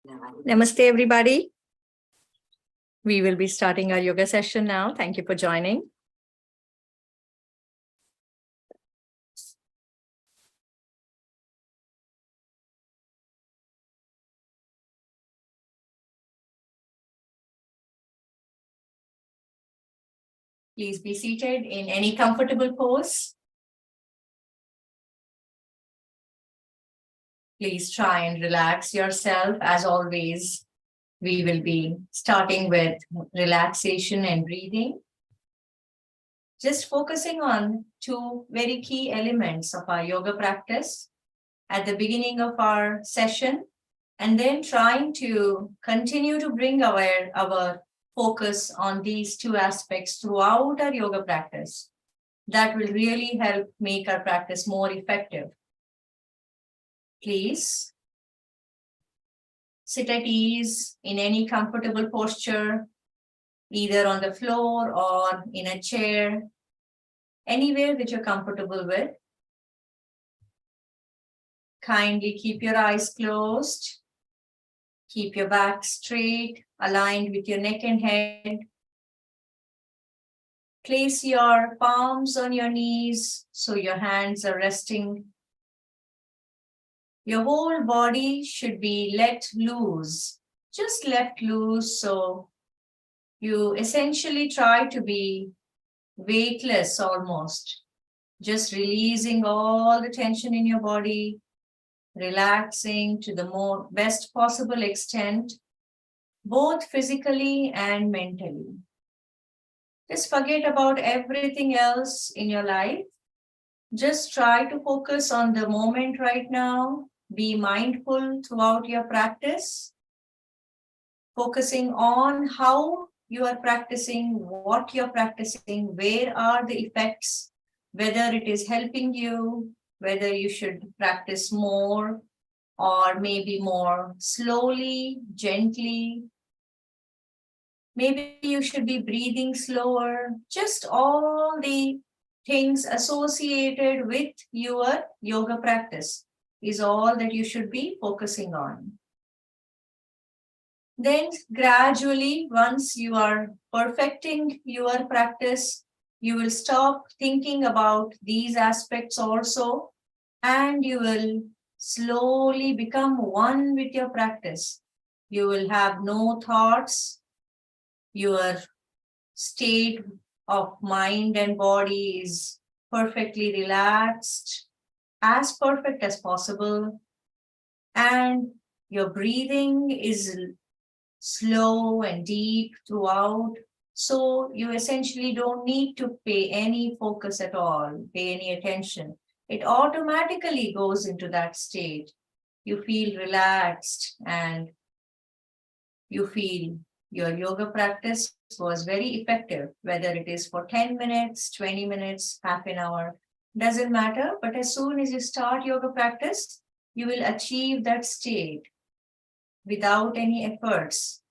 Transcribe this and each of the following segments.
Namaste, everybody. We will be starting our yoga session now. Thank you for joining. Please be seated in any comfortable pose. Please try and relax yourself. As always, we will be starting with relaxation and breathing. Just focusing on two very key elements of our yoga practice at the beginning of our session, and then trying to continue to bring our focus on these two aspects throughout our yoga practice. That will really help make our practice more effective. Please sit at ease in any comfortable posture, either on the floor or in a chair, anywhere that you're comfortable with. Kindly keep your eyes closed. Keep your back straight, aligned with your neck and head. Place your palms on your knees so your hands are resting. Your whole body should be let loose, just left loose. So you essentially try to be weightless almost, just releasing all the tension in your body, relaxing to the best possible extent, both physically and mentally. Just forget about everything else in your life. Just try to focus on the moment right now. Be mindful throughout your practice, focusing on how you are practicing, what you're practicing, where are the effects, whether it is helping you, whether you should practice more or maybe more slowly, gently. Maybe you should be breathing slower. Just all the things associated with your yoga practice is all that you should be focusing on. Then gradually, once you are perfecting your practice, you will stop thinking about these aspects also, and you will slowly become one with your practice. You will have no thoughts. Your state of mind and body is perfectly relaxed, as perfect as possible. And your breathing is slow and deep throughout. So you essentially don't need to pay any focus at all, pay any attention. It automatically goes into that state. You feel relaxed and you feel your yoga practice was very effective, whether it is for 10 minutes, 20 minutes, half an hour, doesn't matter. But as soon as you start yoga practice, you will achieve that state without any efforts.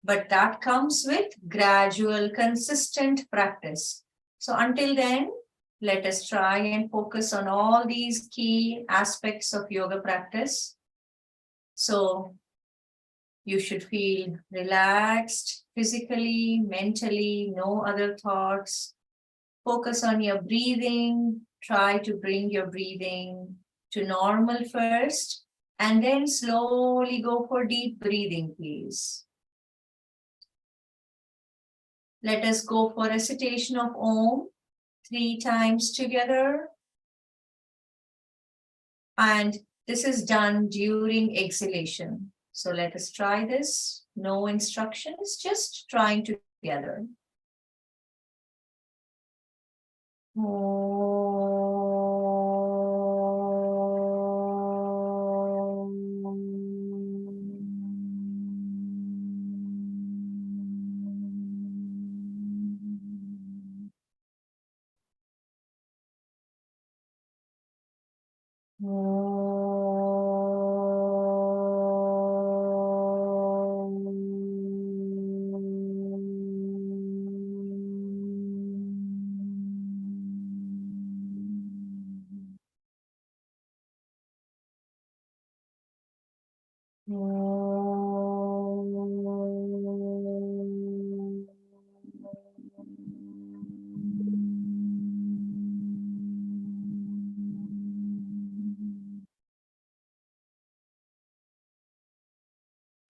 But that comes with gradual, consistent practice. So until then, let us try and focus on all these key aspects of yoga practice. So you should feel relaxed physically, mentally, no other thoughts. Focus on your breathing. Try to bring your breathing to normal first, and then slowly go for deep breathing, please. Let us go for recitation of Om 3 times together. And this is done during exhalation. So let us try this. No instructions, just trying together.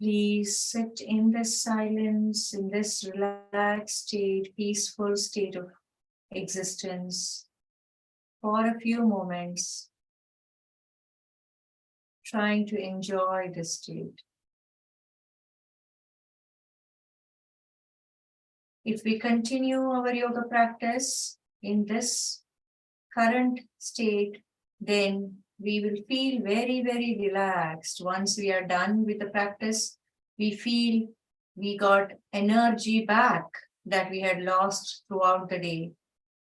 Please sit in this silence, in this relaxed state, peaceful state of existence for a few moments, trying to enjoy this state. If we continue our yoga practice in this current state, then we will feel very, very relaxed. Once we are done with the practice, we feel we got energy back that we had lost throughout the day.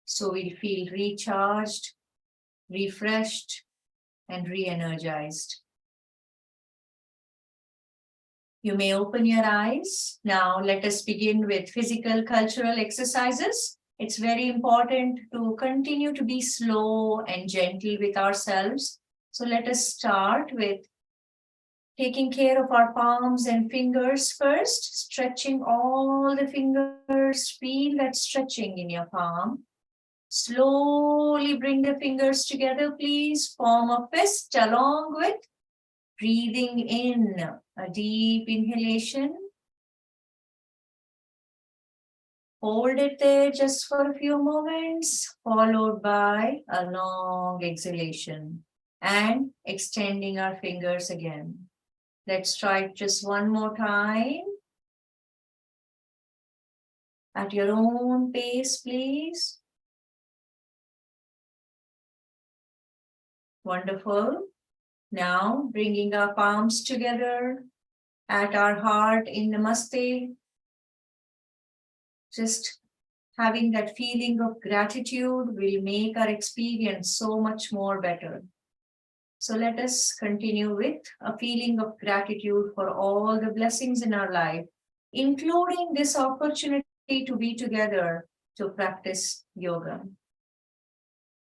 So we'll feel recharged, refreshed, and re-energized. You may open your eyes. Now let us begin with physical cultural exercises. It's very important to continue to be slow and gentle with ourselves. So let us start with taking care of our palms and fingers first, stretching all the fingers. Feel that stretching in your palm. Slowly bring the fingers together, please. Form a fist along with breathing in a deep inhalation. Hold it there just for a few moments, followed by a long exhalation and extending our fingers again. Let's try it just one more time. At your own pace, please. Wonderful. Now, bringing our palms together at our heart in Namaste. Just having that feeling of gratitude will make our experience so much more better. So let us continue with a feeling of gratitude for all the blessings in our life, including this opportunity to be together to practice yoga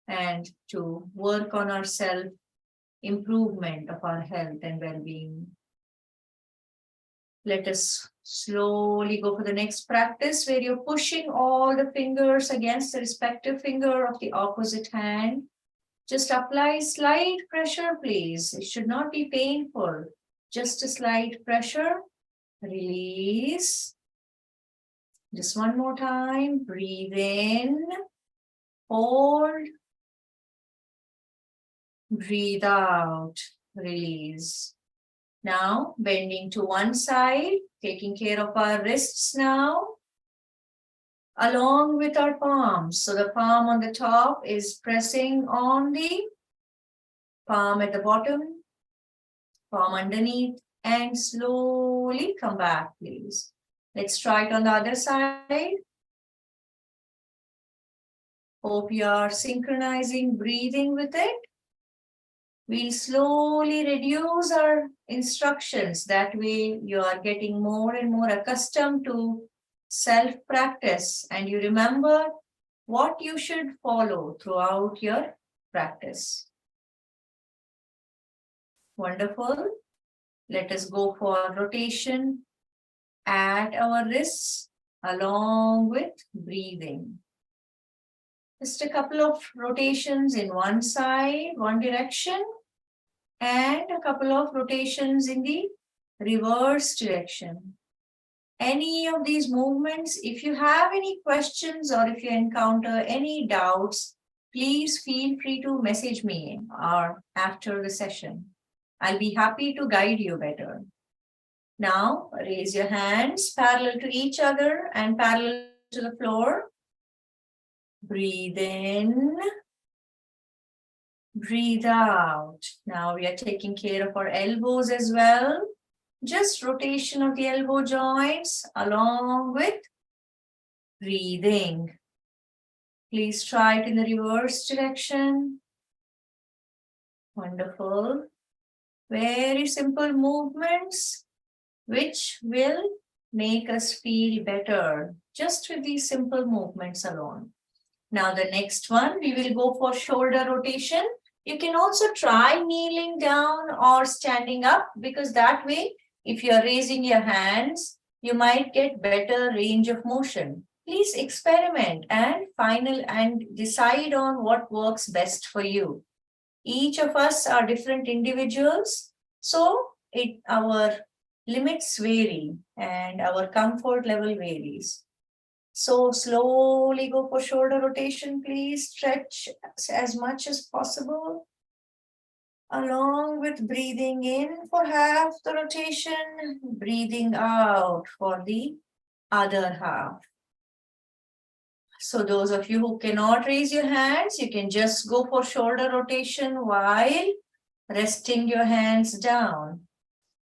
and to work on our self-improvement of our health and well-being. Let us slowly go for the next practice where you're pushing all the fingers against the respective finger of the opposite hand. Just apply slight pressure, please. It should not be painful. Just a slight pressure. Release. Just one more time. Breathe in. Hold. Breathe out. Release. Now, bending to one side, taking care of our wrists now, along with our palms. So the palm on the top is pressing on the palm at the bottom, palm underneath, and slowly come back, please. Let's try it on the other side. Hope you are synchronizing breathing with it. We'll slowly reduce our instructions. That way you are getting more and more accustomed to self-practice, and you remember what you should follow throughout your practice. Wonderful. Let us go for rotation at our wrists along with breathing. Just a couple of rotations in one side, one direction, and a couple of rotations in the reverse direction. Any of these movements, if you have any questions or if you encounter any doubts, please feel free to message me or after the session. I'll be happy to guide you better. Now, raise your hands parallel to each other and parallel to the floor. Breathe in, breathe out. Now we are taking care of our elbows as well. Just rotation of the elbow joints along with breathing. Please try it in the reverse direction. Wonderful. Very simple movements which will make us feel better just with these simple movements alone. Now the next one, we will go for shoulder rotation. You can also try kneeling down or standing up, because that way, if you are raising your hands, you might get better range of motion. Please experiment and decide on what works best for you. Each of us are different individuals, so our limits vary and our comfort level varies. So slowly go for shoulder rotation, please. Stretch as much as possible. Along with breathing in for half the rotation, breathing out for the other half. So those of you who cannot raise your hands, you can just go for shoulder rotation while resting your hands down.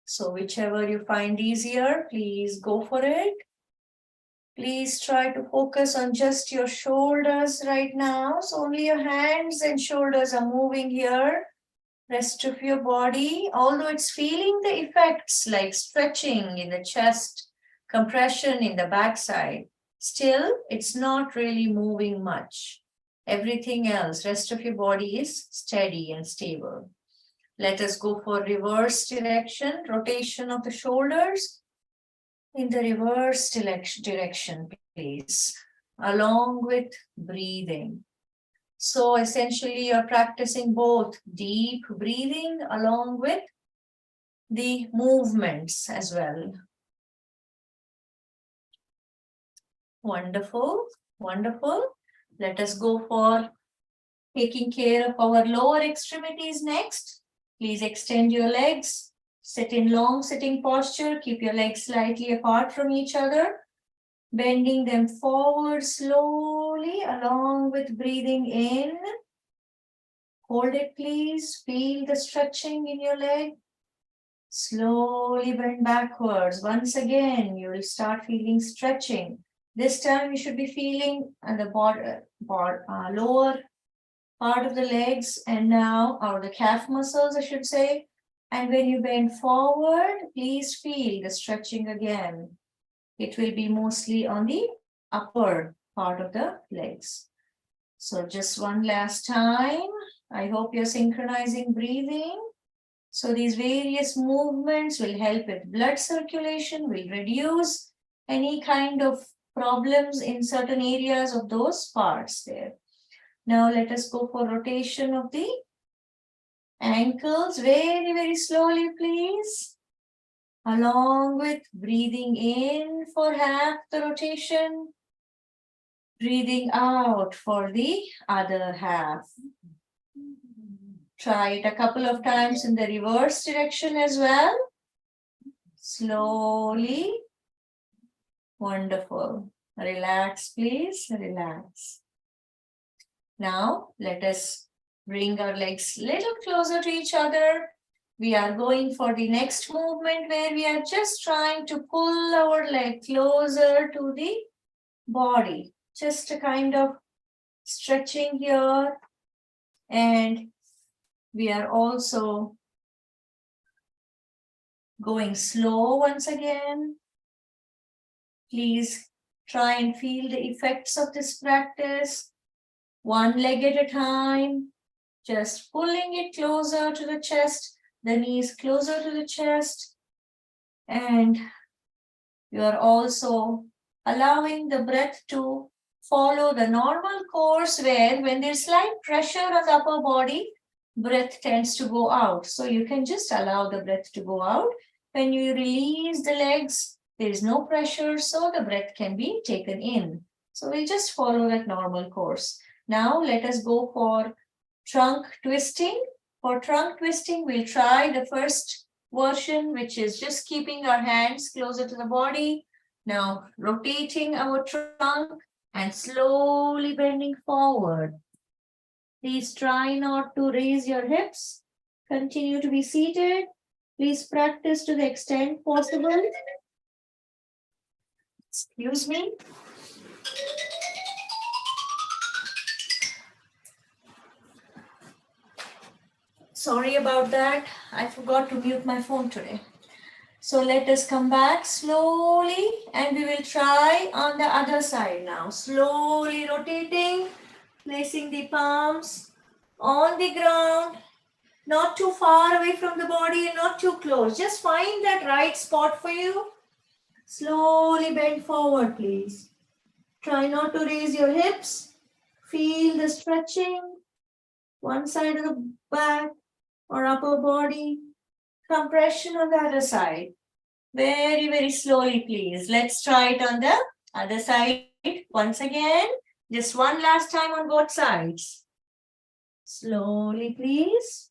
So whichever you find easier, please go for it. Please try to focus on just your shoulders right now. So only your hands and shoulders are moving here. Rest of your body, although it's feeling the effects like stretching in the chest, compression in the backside, still it's not really moving much. Everything else, rest of your body is steady and stable. Let us go for reverse direction, rotation of the shoulders in the reverse direction, please, along with breathing. So essentially, you're practicing both deep breathing along with the movements as well. Wonderful, wonderful. Let us go for taking care of our lower extremities next. Please extend your legs. Sit in long sitting posture. Keep your legs slightly apart from each other. Bending them forward slowly along with breathing in. Hold it, please. Feel the stretching in your leg. Slowly bend backwards. Once again, you will start feeling stretching. This time you should be feeling at the lower part of the legs and now, or the calf muscles, I should say. And when you bend forward, please feel the stretching again. It will be mostly on the upper part of the legs. So just one last time. I hope you're synchronizing breathing. So these various movements will help with blood circulation, will reduce any kind of problems in certain areas of those parts there. Now let us go for rotation of the ankles very, very slowly, please. Along with breathing in for half the rotation, breathing out for the other half. Try it a couple of times in the reverse direction as well. Slowly. Wonderful. Relax, please. Relax. Now, let us bring our legs a little closer to each other. We are going for the next movement where we are just trying to pull our leg closer to the body. Just a kind of stretching here. And we are also going slow once again. Please try and feel the effects of this practice. One leg at a time, just pulling it closer to the chest, the knees closer to the chest. And you are also allowing the breath to follow the normal course where when there's slight pressure on the upper body, breath tends to go out. So you can just allow the breath to go out. When you release the legs, there is no pressure, so the breath can be taken in. So we'll just follow that normal course. Now let us go for trunk twisting. For trunk twisting, we'll try the first version, which is just keeping our hands closer to the body. Now rotating our trunk and slowly bending forward. Please try not to raise your hips. Continue to be seated. Please practice to the extent possible. Excuse me. Sorry about that. I forgot to mute my phone today. So let us come back slowly and we will try on the other side now. Slowly rotating, placing the palms on the ground, not too far away from the body and not too close. Just find that right spot for you. Slowly bend forward, please. Try not to raise your hips. Feel the stretching. One side of the back or upper body. Compression on the other side. Very, very slowly, please. Let's try it on the other side once again. Just one last time on both sides. Slowly, please.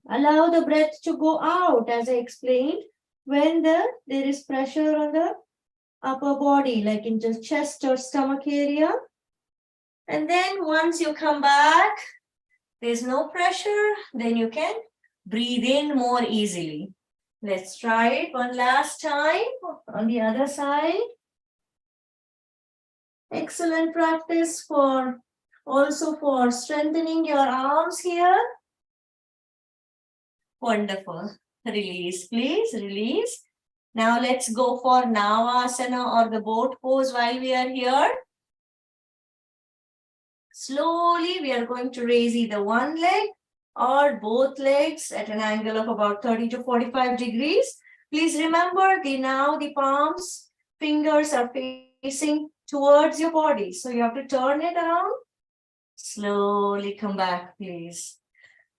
Allow the breath to go out, as I explained, when there is pressure on the upper body, like in the chest or stomach area. And then once you come back, there's no pressure, then you can breathe in more easily. Let's try it one last time on the other side. Excellent practice for also for strengthening your arms here. Wonderful. Release, please, release. Now let's go for Navasana or the boat pose while we are here. Slowly, we are going to raise either one leg or both legs at an angle of about 30 to 45 degrees. Please remember now the palms, fingers are facing towards your body. So you have to turn it around. Slowly come back, please.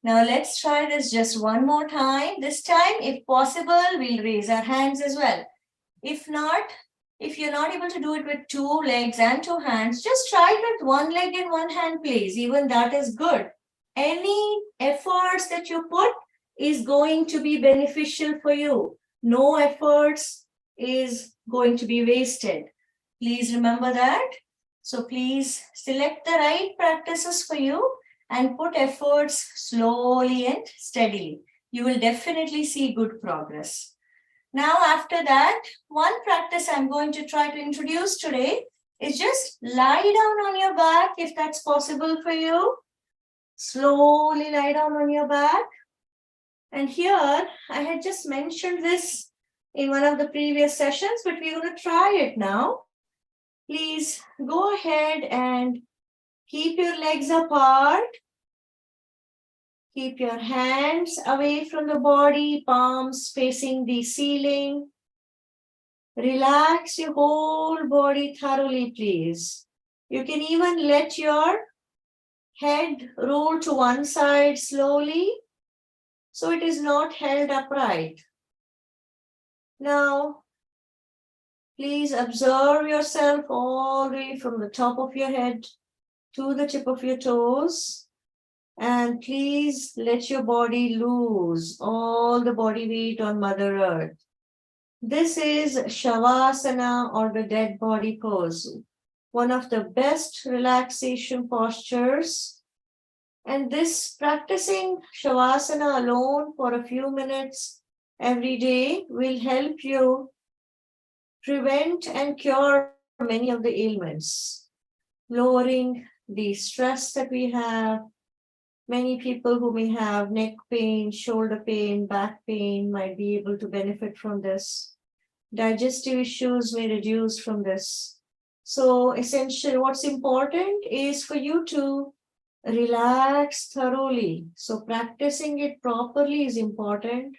Now let's try this just one more time. This time, if possible, we'll raise our hands as well. If not, if you're not able to do it with two legs and two hands, just try it with one leg and one hand, please. Even that is good. Any efforts that you put is going to be beneficial for you. No efforts is going to be wasted. Please remember that. So please select the right practices for you and put efforts slowly and steadily. You will definitely see good progress. Now, after that, one practice I'm going to try to introduce today is just lie down on your back if that's possible for you. Slowly lie down on your back. And here, I had just mentioned this in one of the previous sessions, but we're going to try it now. Please go ahead and keep your legs apart. Keep your hands away from the body, palms facing the ceiling. Relax your whole body thoroughly, please. You can even let your head roll to one side slowly, so it is not held upright. Now, please observe yourself all the way from the top of your head to the tip of your toes. And please let your body loose all the body weight on Mother Earth. This is Shavasana or the dead body pose, one of the best relaxation postures. And this practicing Shavasana alone for a few minutes every day will help you prevent and cure many of the ailments, lowering the stress that we have. Many people who may have neck pain, shoulder pain, back pain might be able to benefit from this. Digestive issues may reduce from this. So essentially, what's important is for you to relax thoroughly. So practicing it properly is important.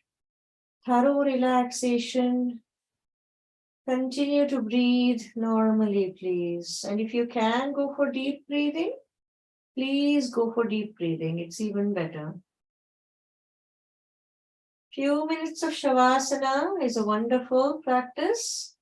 Thorough relaxation. Continue to breathe normally, please. And if you can go for deep breathing, please go for deep breathing. It's even better. Few minutes of Shavasana is a wonderful practice.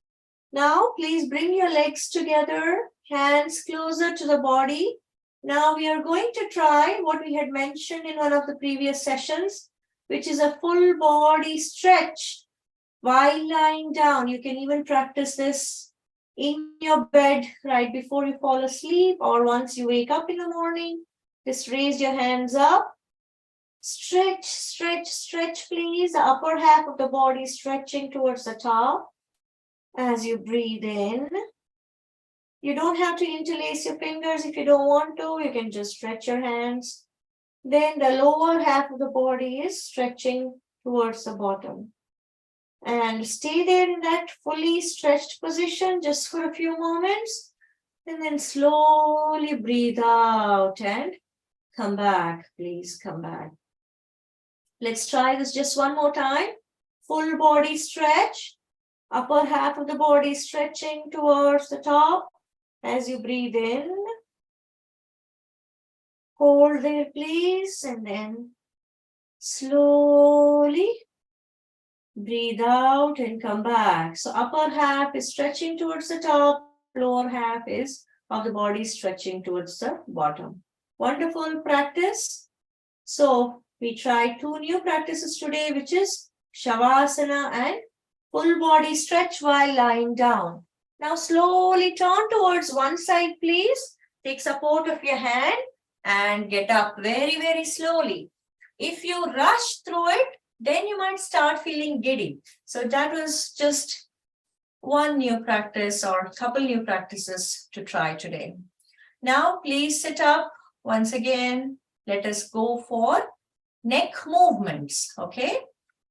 Now, please bring your legs together, hands closer to the body. Now, we are going to try what we had mentioned in one of the previous sessions, which is a full body stretch while lying down. You can even practice this in your bed right before you fall asleep or once you wake up in the morning. Just raise your hands up. Stretch, stretch, stretch, please. The upper half of the body stretching towards the top as you breathe in. You don't have to interlace your fingers if you don't want to. You can just stretch your hands. Then the lower half of the body is stretching towards the bottom. And stay there in that fully stretched position just for a few moments. And then slowly breathe out and come back. Please come back. Let's try this just one more time. Full body stretch. Upper half of the body stretching towards the top as you breathe in. Hold there, please. And then slowly Breathe out and come back. So upper half is stretching towards the top, lower half is of the body stretching towards the bottom. Wonderful practice. So we try two new practices today, which is Shavasana and full body stretch while lying down. Now slowly turn towards one side, please. Take support of your hand and get up very, very slowly. If you rush through it, then you might start feeling giddy. So that was just one new practice or a couple new practices to try today. Now please sit up once again. Let us go for neck movements, okay?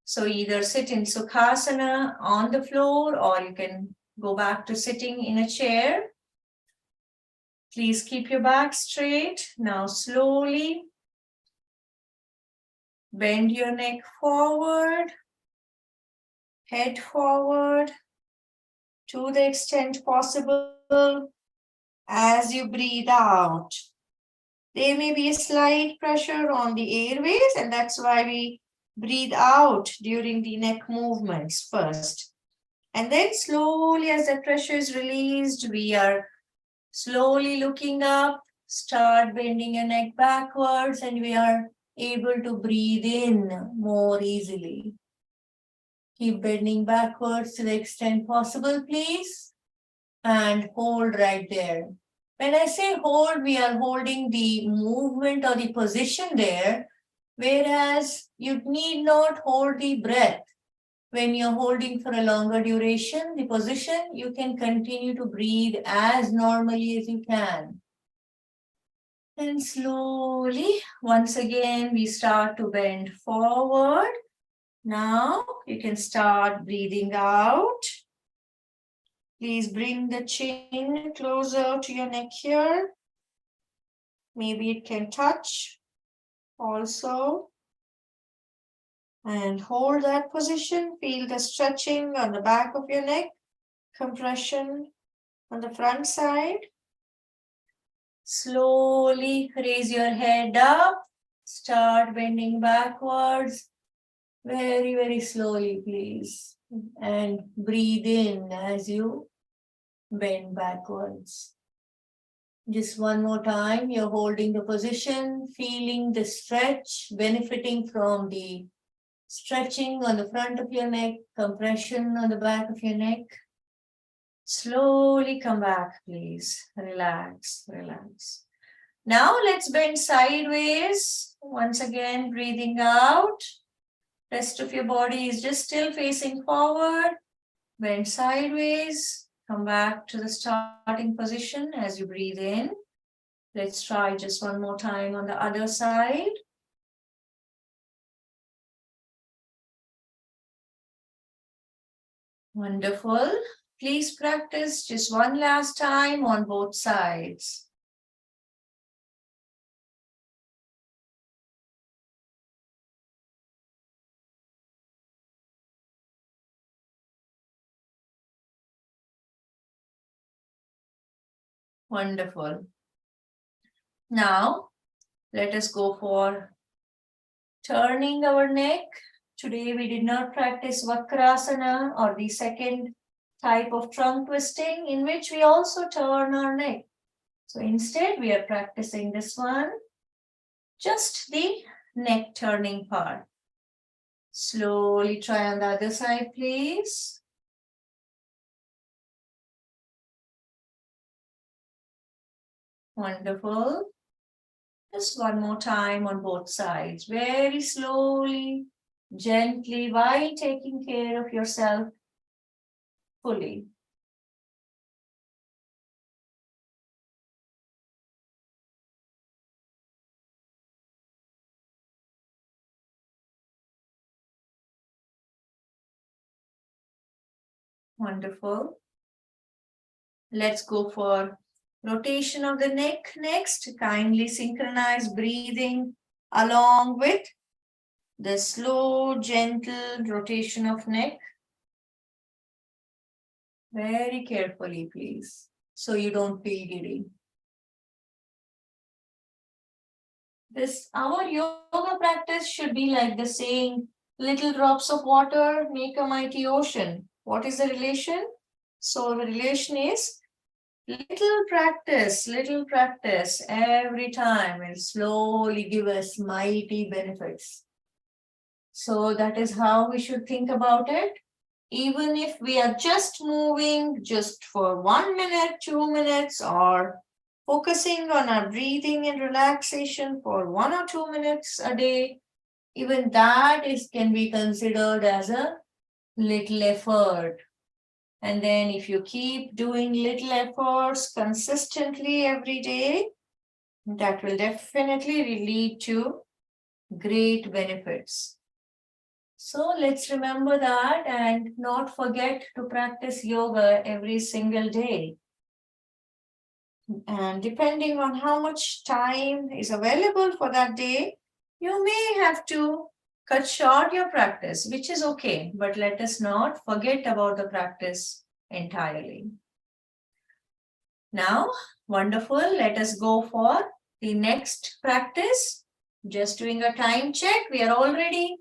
So either sit in Sukhasana on the floor or you can go back to sitting in a chair. Please keep your back straight. Now slowly bend your neck forward, head forward to the extent possible as you breathe out. There may be a slight pressure on the airways, and that's why we breathe out during the neck movements first. And then slowly, as the pressure is released, we are slowly looking up, start bending your neck backwards, and we are able to breathe in more easily. Keep bending backwards to the extent possible, please. And hold right there. When I say hold, we are holding the movement or the position there, whereas you need not hold the breath. When you're holding for a longer duration, the position, you can continue to breathe as normally as you can. And slowly, once again, we start to bend forward. Now you can start breathing out. Please bring the chin closer to your neck here. Maybe it can touch also. And hold that position. Feel the stretching on the back of your neck, compression on the front side. Slowly raise your head up. Start bending backwards. Very, very slowly, please. And breathe in as you bend backwards. Just one more time, you're holding the position, feeling the stretch, benefiting from the stretching on the front of your neck, compression on the back of your neck. Slowly come back, please. Relax, relax. Now let's bend sideways. Once again, breathing out. Rest of your body is just still facing forward. Bend sideways. Come back to the starting position as you breathe in. Let's try just one more time on the other side. Wonderful. Please practice just one last time on both sides. Wonderful. Now, let us go for turning our neck. Today we did not practice Vakrasana or the second type of trunk twisting in which we also turn our neck. So instead we are practicing this one, just the neck turning part. Slowly try on the other side, please. Wonderful. Just one more time on both sides. Very slowly, gently, while taking care of yourself fully. Wonderful. Let's go for rotation of the neck next. Kindly synchronize breathing along with the slow, gentle rotation of neck. Very carefully, please, so you don't feel giddy. Our yoga practice should be like the saying, Little drops of water make a mighty ocean. What is the relation? So the relation is little practice every time will slowly give us mighty benefits. So that is how we should think about it. Even if we are just moving just for 1 minute, 2 minutes, or focusing on our breathing and relaxation for 1 or 2 minutes a day, even that can be considered as a little effort. And then if you keep doing little efforts consistently every day, that will definitely lead to great benefits. So let's remember that and not forget to practice yoga every single day. And depending on how much time is available for that day, you may have to cut short your practice, which is okay, but let us not forget about the practice entirely. Now, wonderful. Let us go for the next practice. Just doing a time check. We are already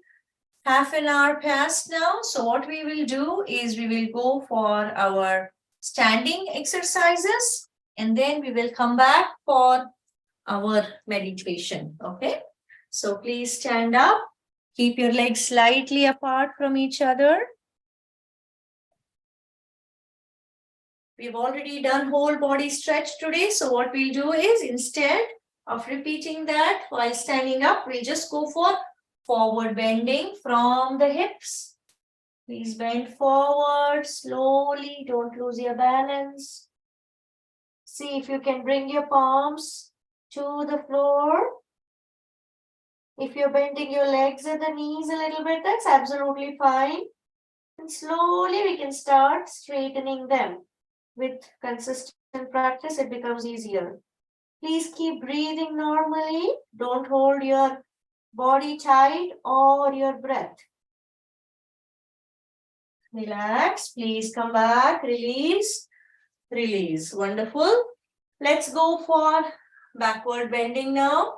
half an hour past now. So what we will do is we will go for our standing exercises and then we will come back for our meditation. Okay. So please stand up. Keep your legs slightly apart from each other. We've already done whole body stretch today. So what we'll do is instead of repeating that while standing up, we'll just go for forward bending from the hips. Please bend forward slowly. Don't lose your balance. See if you can bring your palms to the floor. If you're bending your legs and the knees a little bit, that's absolutely fine. And slowly we can start straightening them. With consistent practice, it becomes easier. Please keep breathing normally. Don't hold your body tight or your breath. Relax. Please come back. Release. Release. Wonderful. Let's go for backward bending now.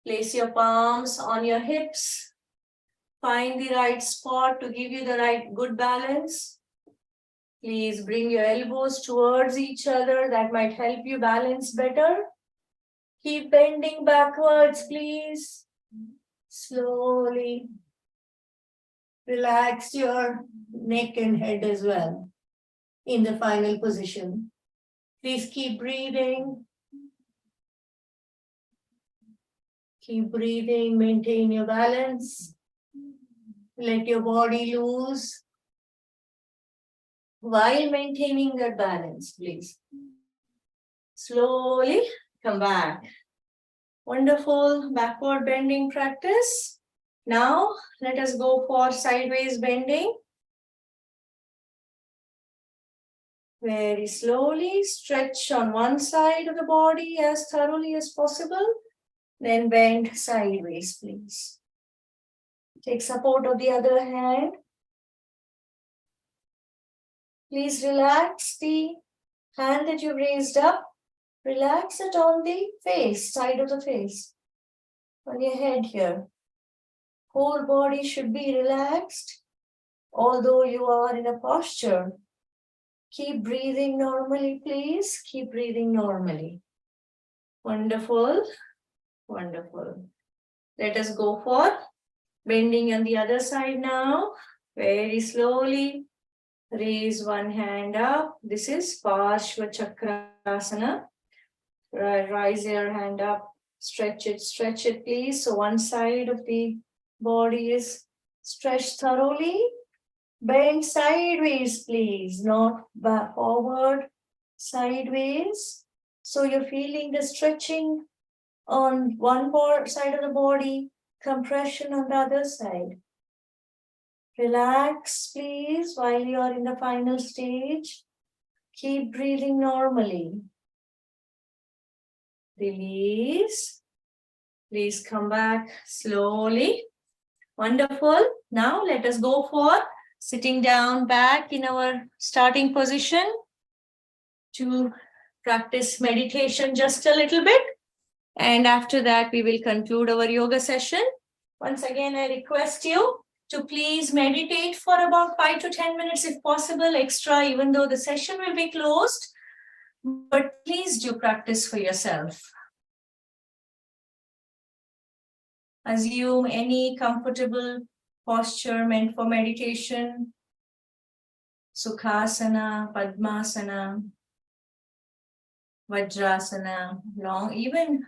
Place your palms on your hips. Find the right spot to give you the right good balance. Please bring your elbows towards each other. That might help you balance better. Keep bending backwards, please. Slowly. Relax your neck and head as well in the final position. Please keep breathing. Keep breathing, maintain your balance. Let your body loose while maintaining that balance, please. Slowly come back. Wonderful backward bending practice. Now let us go for sideways bending. Very slowly stretch on one side of the body as thoroughly as possible. Then bend sideways, please. Take support of the other hand. Please relax the hand that you raised up. Relax it on the face, side of the face, on your head here. Whole body should be relaxed, although you are in a posture. Keep breathing normally, please. Keep breathing normally. Wonderful. Wonderful. Let us go for bending on the other side now. Very slowly. Raise one hand up. This is Parshva Chakrasana. Rise your hand up. Stretch it, please. So one side of the body is stretched thoroughly. Bend sideways, please. Not back forward, sideways. So you're feeling the stretching on one side of the body, compression on the other side. Relax, please, while you are in the final stage. Keep breathing normally. Release. Please come back slowly. Wonderful. Now let us go for sitting down back in our starting position to practice meditation just a little bit. And after that, we will conclude our yoga session. Once again, I request you to please meditate for about 5 to 10 minutes if possible, extra, even though the session will be closed. But please do practice for yourself. Assume any comfortable posture meant for meditation. Sukhasana, Padmasana, Vajrasana, long. Even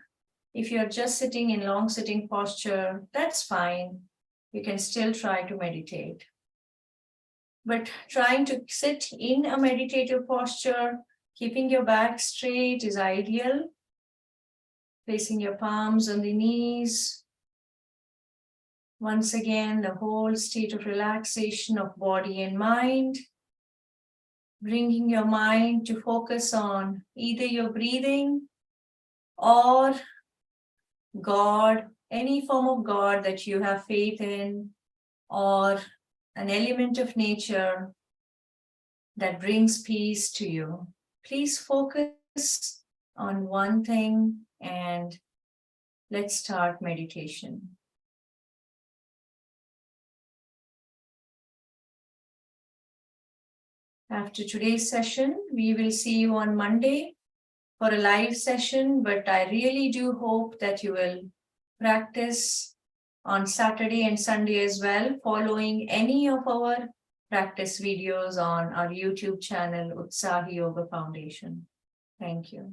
if you're just sitting in long sitting posture, that's fine. You can still try to meditate. But trying to sit in a meditative posture, keeping your back straight is ideal. Placing your palms on the knees. Once again, the whole state of relaxation of body and mind. Bringing your mind to focus on either your breathing or God, any form of God that you have faith in, or an element of nature that brings peace to you. Please focus on one thing and let's start meditation. After today's session, we will see you on Monday for a live session, but I really do hope that you will practice on Saturday and Sunday as well, following any of our practice videos on our YouTube channel, Utsahi Yoga Foundation. Thank you.